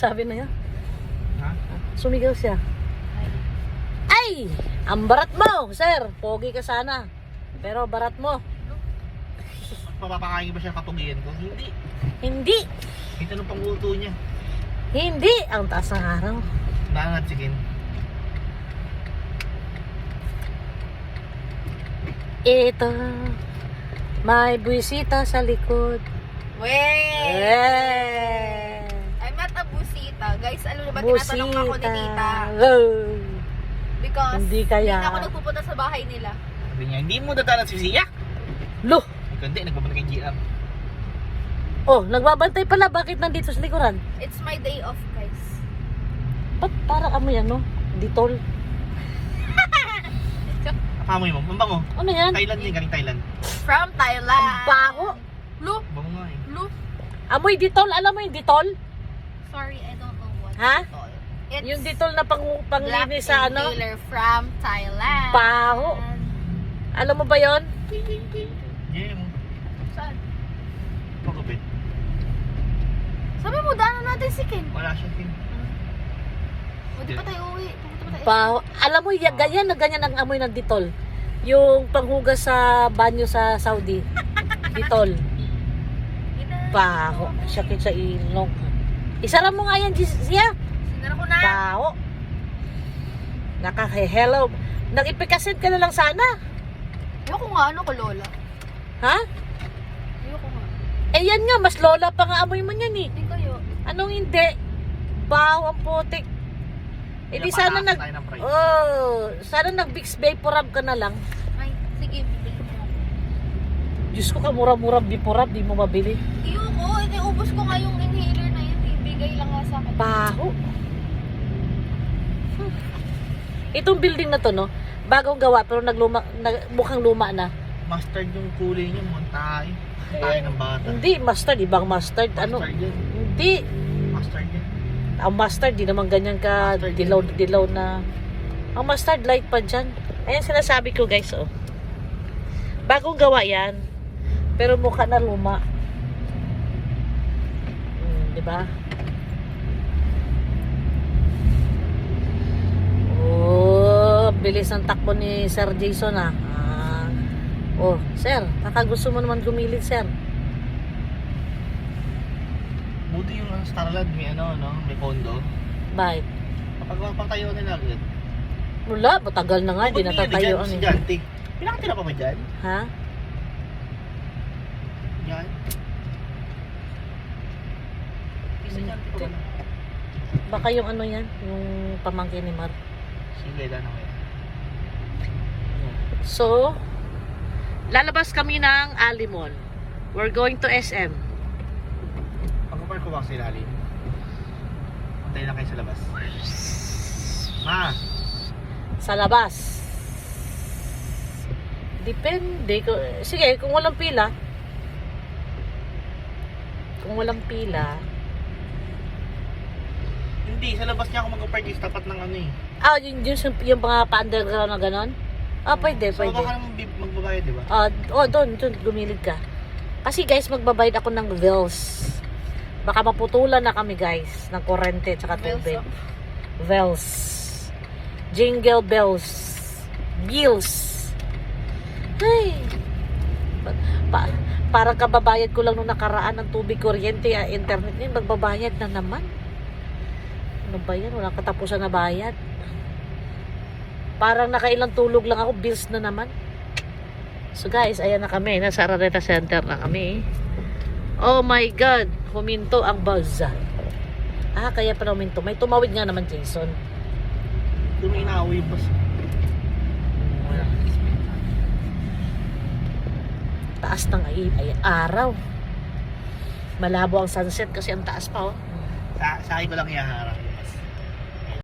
Sabi na yan. Ha? Sumigaw siya. Ay! Ang barat mo, sir. Pogi ka sana. Pero barat mo. Papapakain ba siya katugian ko? Hindi. Hindi. Ito nung panguto niya. Hindi. Ang taas ng araw. Naangat chicken. Ito. May buwisita sa likod. Wait! Eh. I'm not a busita. Guys, alam niyo ba, tinatanong ako ni tita. Oh. Because Hindi kaya. hindi na ako nagpupunta sa bahay nila. Sabi niya, hindi mo dadalan si Siya. Loh. Hindi, nagbabalik kay GM. Oh, nagbabantay pala. Bakit nandito sa likuran? It's my day off, guys. Ba't para kami ano? Ditol. Kamoy mo, mambango. Ano yan? Thailand din, galing Thailand. From Thailand. Ang baho. Lu, Bango nga eh. lu. Amoy ditol. Alam mo yung ditol? Sorry, I don't know what Ha? it's called. It's Yung ditol na panglinis sa ano? Inhaler from Thailand. Baho. Alam mo ba yon? Yeah, mo. Saan? Pagupit. Sabi mo, daanan natin si Ken. Wala siya, King. O, di pa tayo uwi. Pumunta pa tayo. Baho. Alam mo, ganyan na ganyan ang amoy ng ditol. Yung panghugas sa banyo sa Saudi. Ditol. Baho. Sakit sa ilong. Isara mo nga yan, siya. Sinara ko na. Baho. Nakaka-hello. Nag-ipikasit ka na lang sana. Ayoko nga, ano ko, Lola? Ha? Ayoko nga. Eh yan nga, mas lola pa nga amoy mo yan eh. Hindi kayo. Anong hindi? Baho ang putik. Eh di sana Pinapataas nag... tayo ng price. Oh, sana nag-Vicks Vaporub ka na lang. Ay, sige, bibili mo. Diyos ko, kamura-mura Vaporub, di mo mabili. Ayoko, iniubos ko nga yung inhaler na yun. Ibigay lang nga sa akin. Baho. Itong building na to, no? Bagong gawa, pero mukhang luma na. Mustard yung kulay niya, mukhang tayo. Tayo ng bata. Hindi, mustard. Ibang mustard. Ano? Mustard yan. Hindi. Mustard yan. Ang mustard, di naman ganyan ka Mustard dilaw na. Ang mustard light pa dyan. Ayan sinasabi ko, guys, oh. Bagong gawa yan. Pero mukha na luma. Di ba? Oh, bilis ng takbo ni Sir Jason, ah. Oh, sir, baka gusto mo naman gumilid, sir. Buti yung Starland may ano, no? May condo. Bye. Kapag mapatayo nila agad. Wala, matagal na nga, di natatayuan Si eh. Janty. Pinakatira pa ba dyan? Ha? Yan. Isa Janty pa ba? Baka yung ano yan, yung pamangkin ni Mar. Sige, na naman. So, lalabas kami ng Alimol. We're going to SM. Pag-park ko ba sa ilalim? Antay lang kayo sa labas. Ma! Sa labas. Depende. Sige, kung walang pila. Kung walang pila. Hindi, sa labas niya ako mag-park is tapat ng ano eh. Ah, yung mga pa-underground na ganon? Ah, pwede, So pwede. baka naman magbabayad, di ba? Doon, gumilid ka. Kasi guys, magbabayad ako ng bills. Baka maputulan na kami guys, ng kurente tsaka tubig. Bells. Jingle bells. Bills. Ay. Parang kababayad ko lang nung nakaraan ng tubig, kuryente, internet ngayon, magbabayad na naman. Ano ba yan? Walang katapusan na bayad. Parang nakailang tulog lang ako, bills na naman. So guys, ayan na kami. Nasa Araneta Center na kami. Oh my God. Huminto ang buzz. Ah, kaya pala huminto. May tumawid nga naman, Jason. Kung may inaawi yung bus. Taas ng araw. Malabo ang sunset kasi ang taas pa, oh. Sa akin ko lang ihaharap.